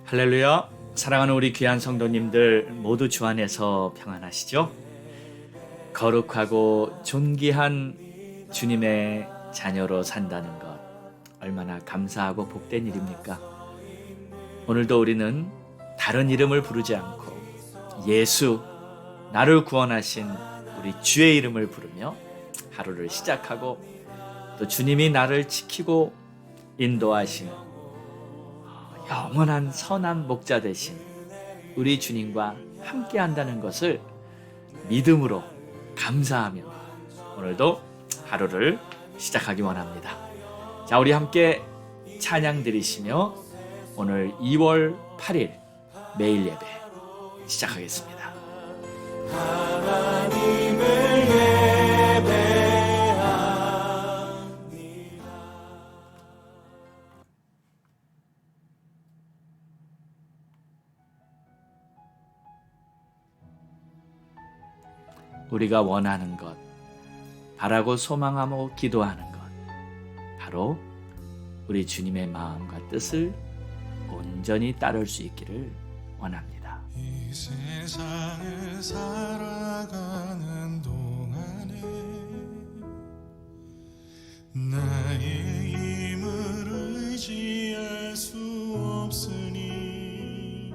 할렐루야. 사랑하는 우리 귀한 성도님들 모두 주 안에서 평안하시죠? 거룩하고 존귀한 주님의 자녀로 산다는 것 얼마나 감사하고 복된 일입니까? 오늘도 우리는 다른 이름을 부르지 않고 예수, 나를 구원하신 우리 주의 이름을 부르며 하루를 시작하고 또 주님이 나를 지키고 인도하시는 영원한 선한 목자 되신 우리 주님과 함께 한다는 것을 믿음으로 감사하며 오늘도 하루를 시작하기 원합니다. 자, 우리 함께 찬양 드리시며 오늘 2월 8일 매일 예배 시작하겠습니다. 하나님을 우리가 원하는 것, 바라고 소망하고 기도하는 것, 바로 우리 주님의 마음과 뜻을 온전히 따를 수 있기를 원합니다. 이 세상을 살아가는 동안에 나의 힘을 의지할 수 없으니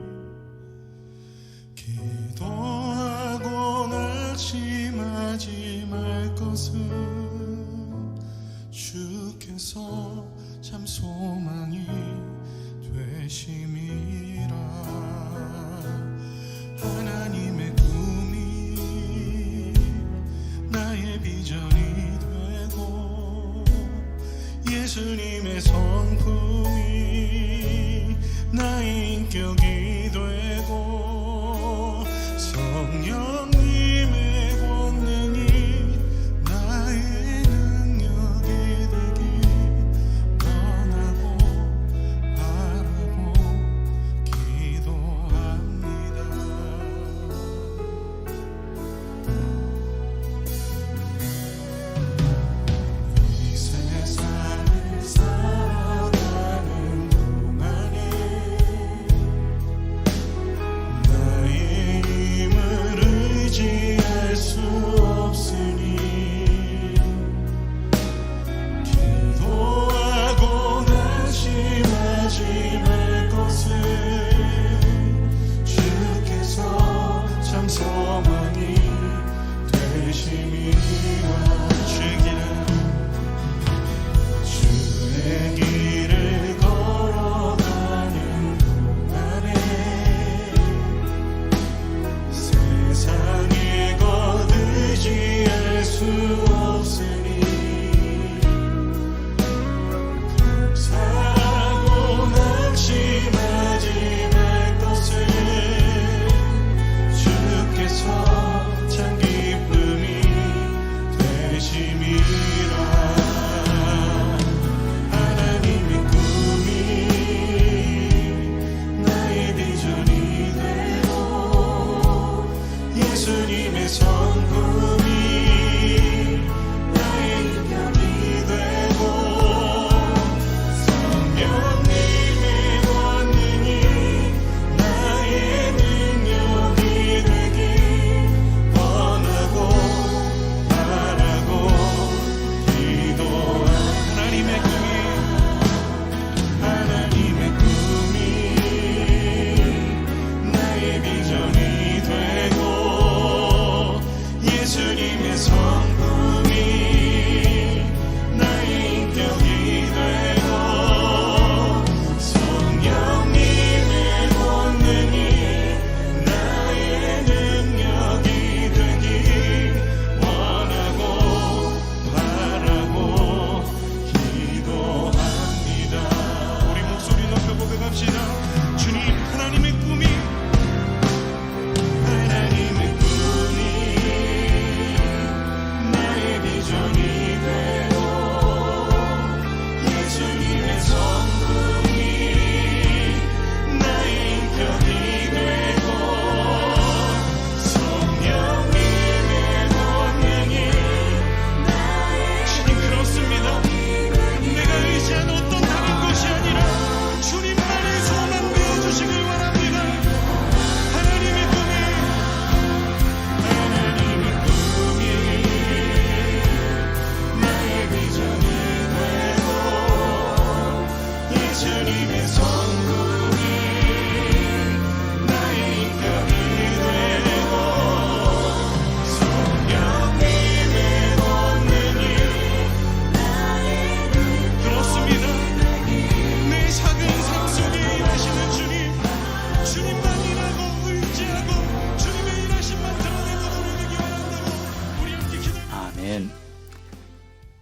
기도하고 낙심하지 말 것은 주께서 참 소망이 되심이라. 하나님의 꿈이 나의 비전이 되고 예수님의 성품이 나의 인격이 되고 성령님의 권능이 나의 능력이 되길 원하고 바라고 기도합니다. 이 세상을 살아가는 동안에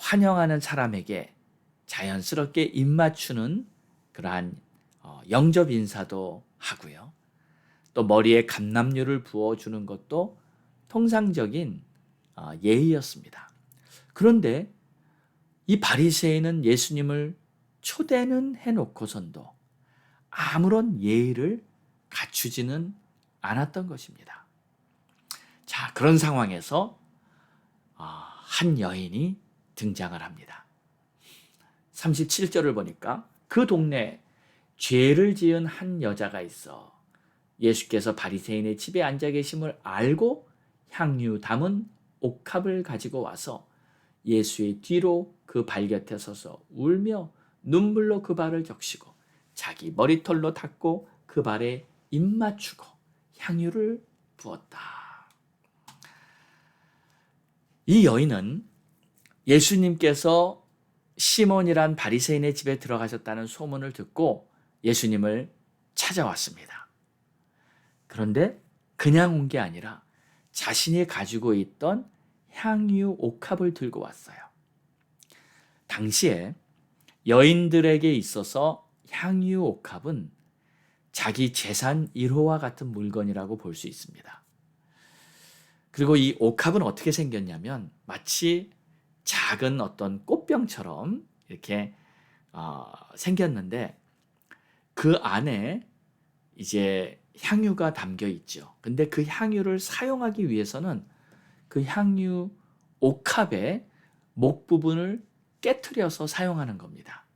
환영하는 사람에게 자연스럽게 입맞추는 그러한 영접 인사도 하고요. 또 머리에 감람유를 부어주는 것도 통상적인 예의였습니다. 그런데 이 바리새인은 예수님을 초대는 해놓고선도 아무런 예의를 갖추지는 않았던 것입니다. 자, 그런 상황에서 한 여인이 등장을 합니다. 37절을 보니까 그 동네에 죄를 지은 한 여자가 있어 예수께서 바리새인의 집에 앉아 계심을 알고 향유 담은 옥합을 가지고 와서 예수의 뒤로 그 발 곁에 서서 울며 눈물로 그 발을 적시고 자기 머리털로 닦고 그 발에 입 맞추고 향유를 부었다. 이 여인은 예수님께서 시몬이란 바리새인의 집에 들어가셨다는 소문을 듣고 예수님을 찾아왔습니다. 그런데 그냥 온 게 아니라 자신이 가지고 있던 향유 옥합을 들고 왔어요. 당시에 여인들에게 있어서 향유 옥합은 자기 재산 1호와 같은 물건이라고 볼 수 있습니다. 그리고 이 옥합은 어떻게 생겼냐면 마치 작은 어떤 꽃병처럼 이렇게 생겼는데 그 안에 이제 향유가 담겨 있죠. 근데 그 향유를 사용하기 위해서는 그 향유 옥합의 목 부분을 깨트려서 사용하는 겁니다.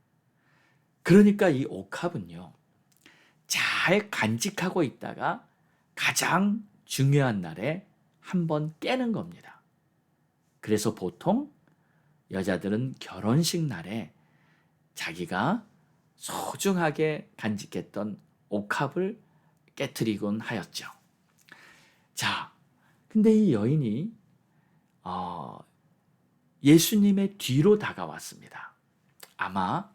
그러니까 이 옥합은요, 잘 간직하고 있다가 가장 중요한 날에 한번 깨는 겁니다. 그래서 보통 여자들은 결혼식 날에 자기가 소중하게 간직했던 옥합을 깨트리곤 하였죠. 자, 근데 이 여인이 예수님의 뒤로 다가왔습니다. 아마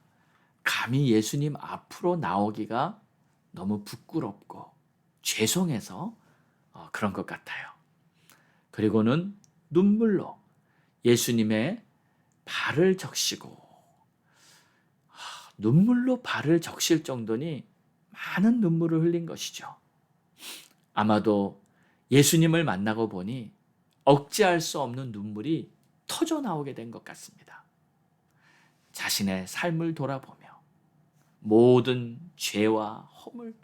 감히 예수님 앞으로 나오기가 너무 부끄럽고 죄송해서 그런 것 같아요. 그리고는 눈물로 예수님의 발을 적시고, 눈물로 발을 적실 정도니 많은 눈물을 흘린 것이죠. 아마도 예수님을 만나고 보니 억제할 수 없는 눈물이 터져 나오게 된 것 같습니다. 자신의 삶을 돌아보며 모든 죄와 허물,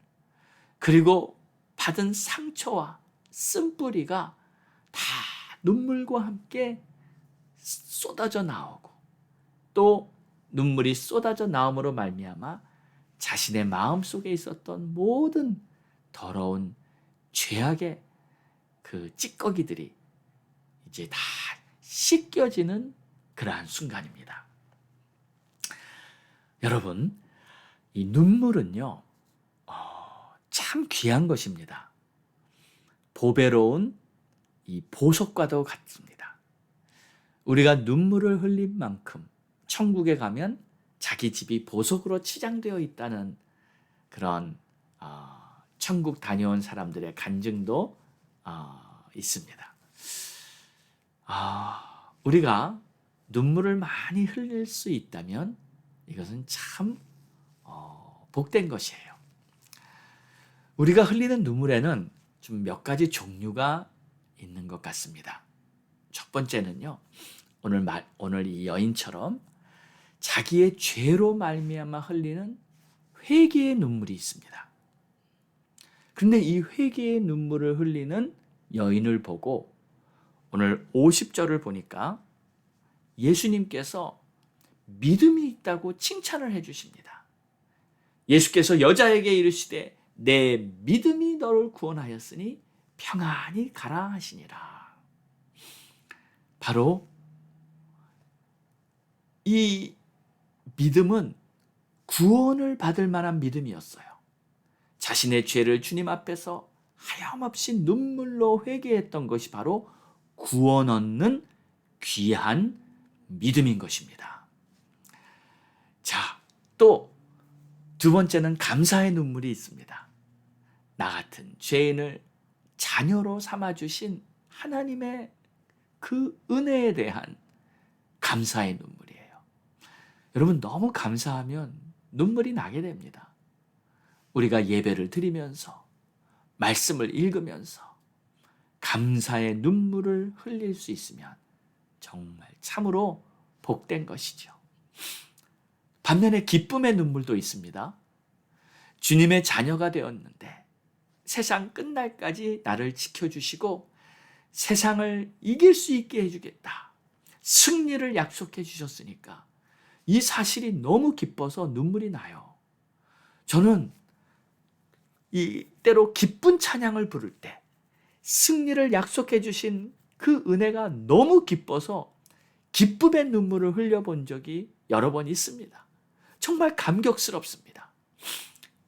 그리고 받은 상처와 쓴뿌리가 다 눈물과 함께 쏟아져 나오고, 또 눈물이 쏟아져 나옴으로 말미암아 자신의 마음속에 있었던 모든 더러운 죄악의 그 찌꺼기들이 이제 다 씻겨지는 그러한 순간입니다. 여러분, 이 눈물은요, 참 귀한 것입니다. 보배로운 이 보석과도 같습니다. 우리가 눈물을 흘린 만큼 천국에 가면 자기 집이 보석으로 치장되어 있다는 그런 천국 다녀온 사람들의 간증도 있습니다. 우리가 눈물을 많이 흘릴 수 있다면 이것은 참 복된 것이에요. 우리가 흘리는 눈물에는 좀 몇 가지 종류가 있는 것 같습니다. 첫 번째는요, 오늘 이 여인처럼 자기의 죄로 말미암아 흘리는 회개의 눈물이 있습니다. 그런데 이 회개의 눈물을 흘리는 여인을 보고 오늘 50절을 보니까 예수님께서 믿음이 있다고 칭찬을 해주십니다. 예수께서 여자에게 이르시되 내 믿음이 너를 구원하였으니 평안히 가라 하시니라. 바로 이 믿음은 구원을 받을 만한 믿음이었어요. 자신의 죄를 주님 앞에서 하염없이 눈물로 회개했던 것이 바로 구원 얻는 귀한 믿음인 것입니다. 자, 또 두 번째는 감사의 눈물이 있습니다. 나 같은 죄인을 자녀로 삼아주신 하나님의 그 은혜에 대한 감사의 눈물이에요. 여러분, 너무 감사하면 눈물이 나게 됩니다. 우리가 예배를 드리면서, 말씀을 읽으면서 감사의 눈물을 흘릴 수 있으면 정말 참으로 복된 것이죠. 반면에 기쁨의 눈물도 있습니다. 주님의 자녀가 되었는데 세상 끝날까지 나를 지켜주시고 세상을 이길 수 있게 해주겠다, 승리를 약속해 주셨으니까 이 사실이 너무 기뻐서 눈물이 나요. 저는 이때로 기쁜 찬양을 부를 때 승리를 약속해 주신 그 은혜가 너무 기뻐서 기쁨의 눈물을 흘려본 적이 여러 번 있습니다. 정말 감격스럽습니다.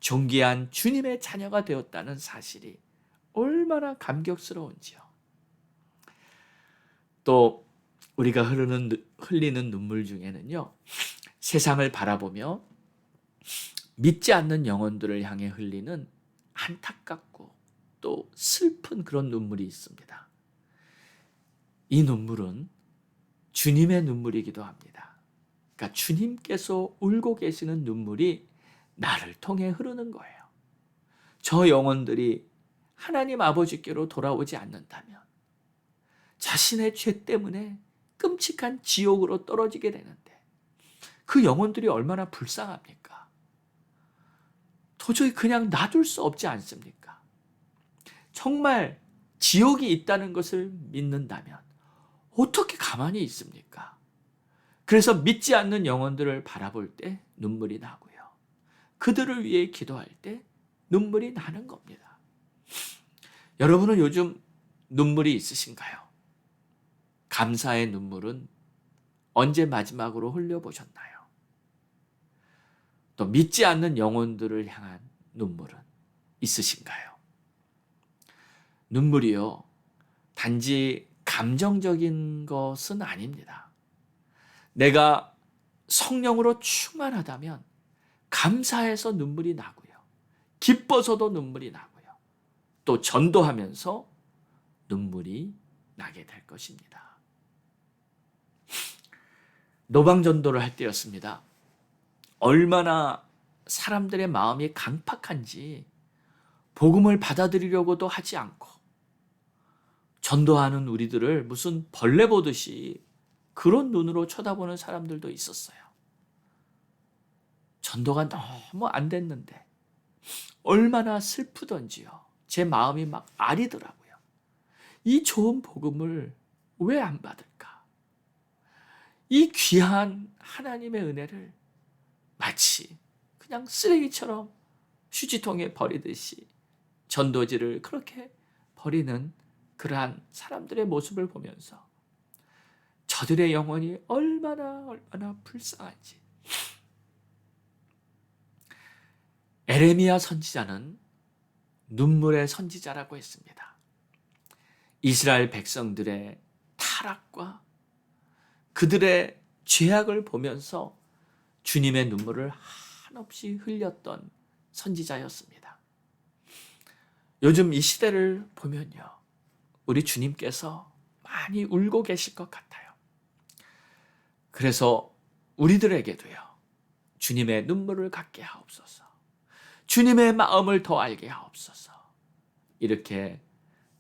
존귀한 주님의 자녀가 되었다는 사실이 얼마나 감격스러운지요. 또 우리가 흘리는 눈물 중에는요, 세상을 바라보며 믿지 않는 영혼들을 향해 흘리는 안타깝고 또 슬픈 그런 눈물이 있습니다. 이 눈물은 주님의 눈물이기도 합니다. 그러니까 주님께서 울고 계시는 눈물이 나를 통해 흐르는 거예요. 저 영혼들이 하나님 아버지께로 돌아오지 않는다면 자신의 죄 때문에 끔찍한 지옥으로 떨어지게 되는데 그 영혼들이 얼마나 불쌍합니까? 도저히 그냥 놔둘 수 없지 않습니까? 정말 지옥이 있다는 것을 믿는다면 어떻게 가만히 있습니까? 그래서 믿지 않는 영혼들을 바라볼 때 눈물이 나고요. 그들을 위해 기도할 때 눈물이 나는 겁니다. 여러분은 요즘 눈물이 있으신가요? 감사의 눈물은 언제 마지막으로 흘려보셨나요? 또 믿지 않는 영혼들을 향한 눈물은 있으신가요? 눈물이요, 단지 감정적인 것은 아닙니다. 내가 성령으로 충만하다면 감사해서 눈물이 나고요. 기뻐서도 눈물이 나고요. 또 전도하면서 눈물이 나게 될 것입니다. 노방전도를 할 때였습니다. 얼마나 사람들의 마음이 강팍한지 복음을 받아들이려고도 하지 않고 전도하는 우리들을 무슨 벌레 보듯이 그런 눈으로 쳐다보는 사람들도 있었어요. 전도가 너무 안 됐는데 얼마나 슬프던지요. 제 마음이 막 아리더라고요. 이 좋은 복음을 왜 안 받을까? 이 귀한 하나님의 은혜를 마치 그냥 쓰레기처럼 휴지통에 버리듯이 전도지를 그렇게 버리는 그러한 사람들의 모습을 보면서 저들의 영혼이 얼마나 불쌍한지. 에레미야 선지자는 눈물의 선지자라고 했습니다. 이스라엘 백성들의 타락과 그들의 죄악을 보면서 주님의 눈물을 한없이 흘렸던 선지자였습니다. 요즘 이 시대를 보면요, 우리 주님께서 많이 울고 계실 것 같아요. 그래서 우리들에게도요, 주님의 눈물을 갖게 하옵소서, 주님의 마음을 더 알게 하옵소서, 이렇게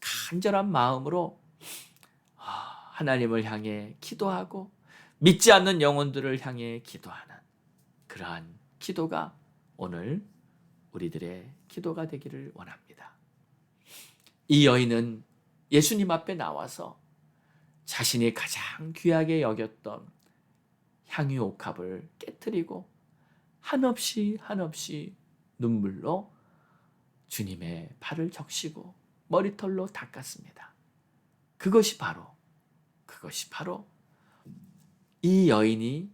간절한 마음으로 하나님을 향해 기도하고 믿지 않는 영혼들을 향해 기도하는 그러한 기도가 오늘 우리들의 기도가 되기를 원합니다. 이 여인은 예수님 앞에 나와서 자신이 가장 귀하게 여겼던 향유 옥합을 깨트리고 한없이 눈물로 주님의 발을 적시고 머리털로 닦았습니다. 그것이 바로 이 여인이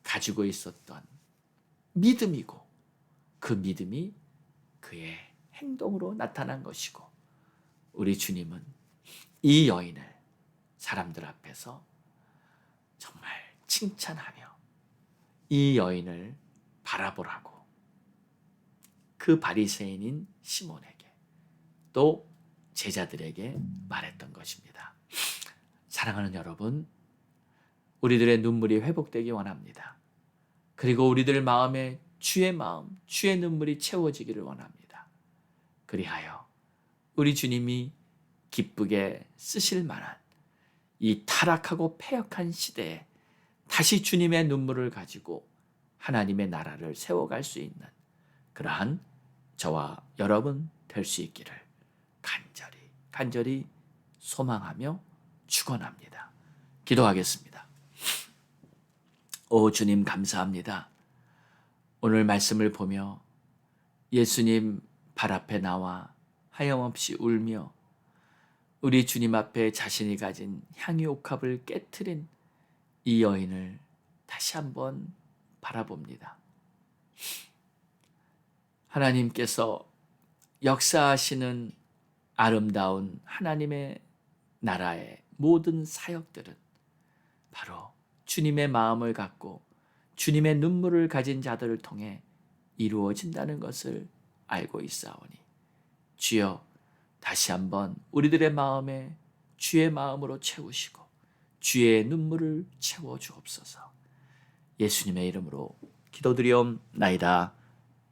가지고 있었던 믿음이고, 그 믿음이 그의 행동으로 나타난 것이고, 우리 주님은 이 여인을 사람들 앞에서 정말 칭찬하며 이 여인을 바라보라고 그 바리새인인 시몬에게 또 제자들에게 말했던 것입니다. 사랑하는 여러분, 우리들의 눈물이 회복되기 원합니다. 그리고 우리들 마음에 주의 마음, 주의 눈물이 채워지기를 원합니다. 그리하여 우리 주님이 기쁘게 쓰실 만한 이 타락하고 패역한 시대에 다시 주님의 눈물을 가지고 하나님의 나라를 세워갈 수 있는 그러한 저와 여러분 될 수 있기를 간절히 소망하며 축원합니다. 기도하겠습니다. 오 주님 감사합니다. 오늘 말씀을 보며 예수님 발 앞에 나와 하염없이 울며 우리 주님 앞에 자신이 가진 향유 옥합을 깨트린 이 여인을 다시 한번 바라봅니다. 하나님께서 역사하시는 아름다운 하나님의 나라의 모든 사역들은 바로 주님의 마음을 갖고 주님의 눈물을 가진 자들을 통해 이루어진다는 것을 알고 있사오니 주여 다시 한번 우리들의 마음에 주의 마음으로 채우시고 주의 눈물을 채워주옵소서. 예수님의 이름으로 기도드리옵나이다.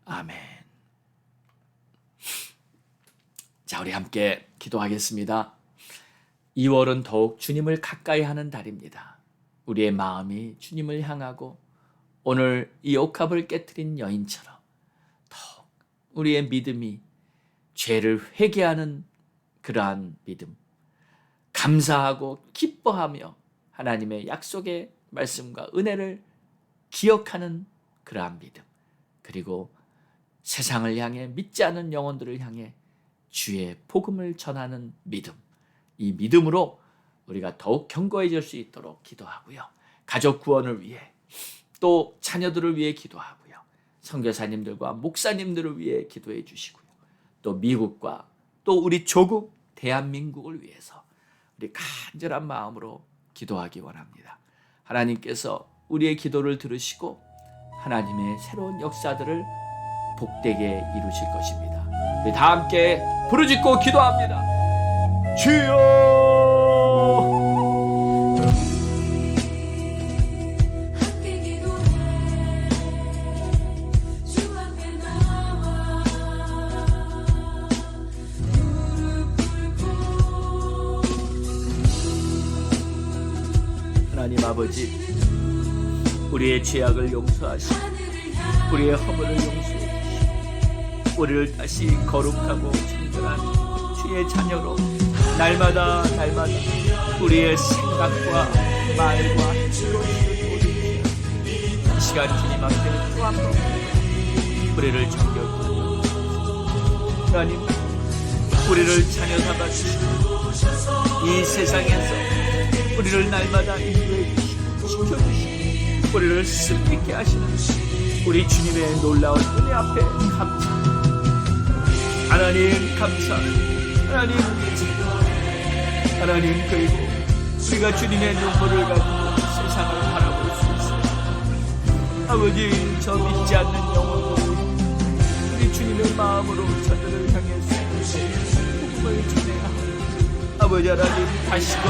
아멘. 자, 우리 함께 기도하겠습니다. 2월은 더욱 주님을 가까이 하는 달입니다. 우리의 마음이 주님을 향하고 오늘 이 옥합을 깨트린 여인처럼 더욱 우리의 믿음이 죄를 회개하는 그러한 믿음, 감사하고 기뻐하며 하나님의 약속의 말씀과 은혜를 기억하는 그러한 믿음, 그리고 세상을 향해 믿지 않는 영혼들을 향해 주의 복음을 전하는 믿음, 이 믿음으로 우리가 더욱 견고해질 수 있도록 기도하고요. 가족 구원을 위해 또 자녀들을 위해 기도하고요. 선교사님들과 목사님들을 위해 기도해 주시고요. 또 미국과 또 우리 조국 대한민국을 위해서 우리 간절한 마음으로 기도하기 원합니다. 하나님께서 우리의 기도를 들으시고 하나님의 새로운 역사들을 복되게 이루실 것입니다. 우리 다 함께 부르짖고 기도합니다. 주여! 하나님 아버지, 우리의 죄악을 용서하시고 우리의 허물을 용서해 주시고 우리를 다시 거룩하고 청결한 주의 자녀로 날마다 우리의 생각과 말과 행동을 돌이키며 이 시간 주님 앞에 또 한 번 우리를 정결케 하여 주옵소서. 하나님, 우리를 자녀 삼아 주시고 이 세상에서 우리를 날마다 인도해 주시고 지켜주시고 우리를 승리케 하시는 우리 주님의 놀라운 은혜 앞에 감사합니다. 하나님 감사합니다. 하나님 그리고 우리가 주님의 눈물을 가지고 세상을 바라볼 수 있습니다. 아버지, 저 믿지 않는 영혼들 우리 주님의 마음으로 저들을 향해서 복음을 전해야 합니다. 아버지 하나님, 다시금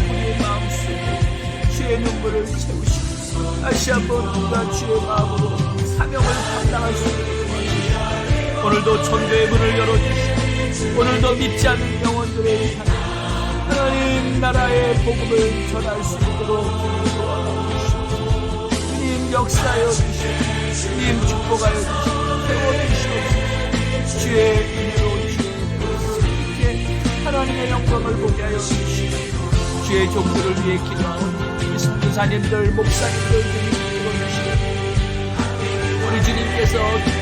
우리의 마음속에 주의 눈물을 채우시고 다시 한번 우리가 주의 마음으로 사명을 감당할 수 있도록 도와주시고 오늘도 천국의 문을 열어주시고 오늘도 믿지 않는 영혼들을 향해 하나님 나라의 복음을 전할 수 있도록 주님 도와주시고 주님 역사하여 주시고 주님 축복하여 주시고 세워주시옵소서. 주의 은혜로 주의 복음에 하나님의 영광을 보게 하여 주시고 주의 종들을 위해 기도하오니 선교사님들, 목사님들 주님 기도해주시고 우리 주님께서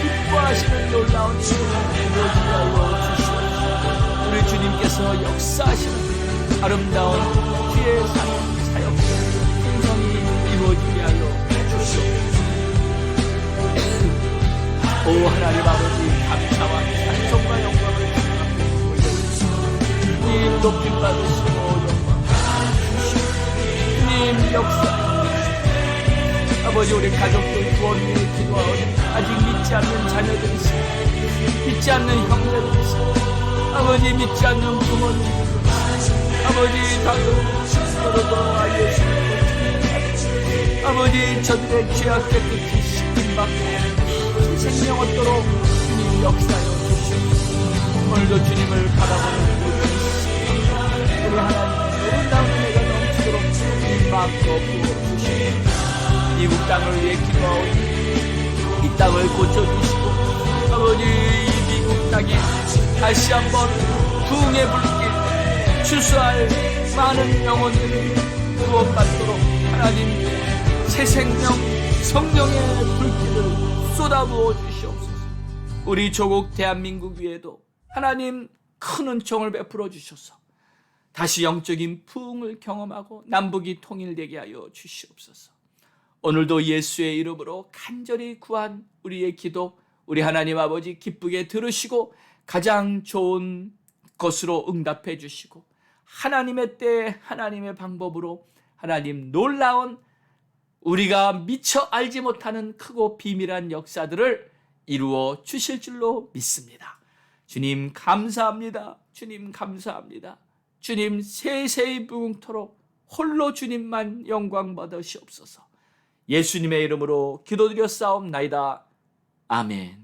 기뻐하시는 놀라운 일을 이루어지게 하여 주시옵소서. 우리 주님께서 역사하시는 아름다운 주의 사역들 풍성히 이루어지게 하여 주시옵소서. 오 하나님 아버지, 감사와 찬송과 영광을 주님 높임 받으시고 주님 역사 아버지, 우리 가족들 구원 위해 기도하오니 아직 믿지 않는 자녀들이 있습니다. 믿지 않는 형제들이 있습니다. 아버지, 믿지 않는 부모님들이 있습니다. 아버지, 다도 여러분 알려주시고 아버지, 저들의 죄악 깨끗이 씻김받고 생명 얻도록 주님 역사여 주시옵소서. 오늘도 주님을 바라보는 우리 하나님의 놀라운 은혜가 넘치도록 힘받고 부어주시옵소서. 미국 땅을 위해 기도하오니 이 땅을 고쳐주시고, 아버지, 이 미국 땅에 다시 한번 부흥의 불길 추수할 많은 영혼들이 구원받도록 하나님 새 생명 성령의 불길을 쏟아부어 주시옵소서. 우리 조국 대한민국 위에도 하나님 큰 은총을 베풀어 주셔서 다시 영적인 부흥을 경험하고 남북이 통일되게 하여 주시옵소서. 오늘도 예수의 이름으로 간절히 구한 우리의 기도, 우리 하나님 아버지 기쁘게 들으시고 가장 좋은 것으로 응답해 주시고, 하나님의 때 하나님의 방법으로 하나님 놀라운, 우리가 미처 알지 못하는 크고 비밀한 역사들을 이루어 주실 줄로 믿습니다. 주님 감사합니다. 주님 감사합니다. 주님 세세히 무궁토록 홀로 주님만 영광 받으시옵소서. 예수님의 이름으로 기도드렸사옵나이다. 아멘.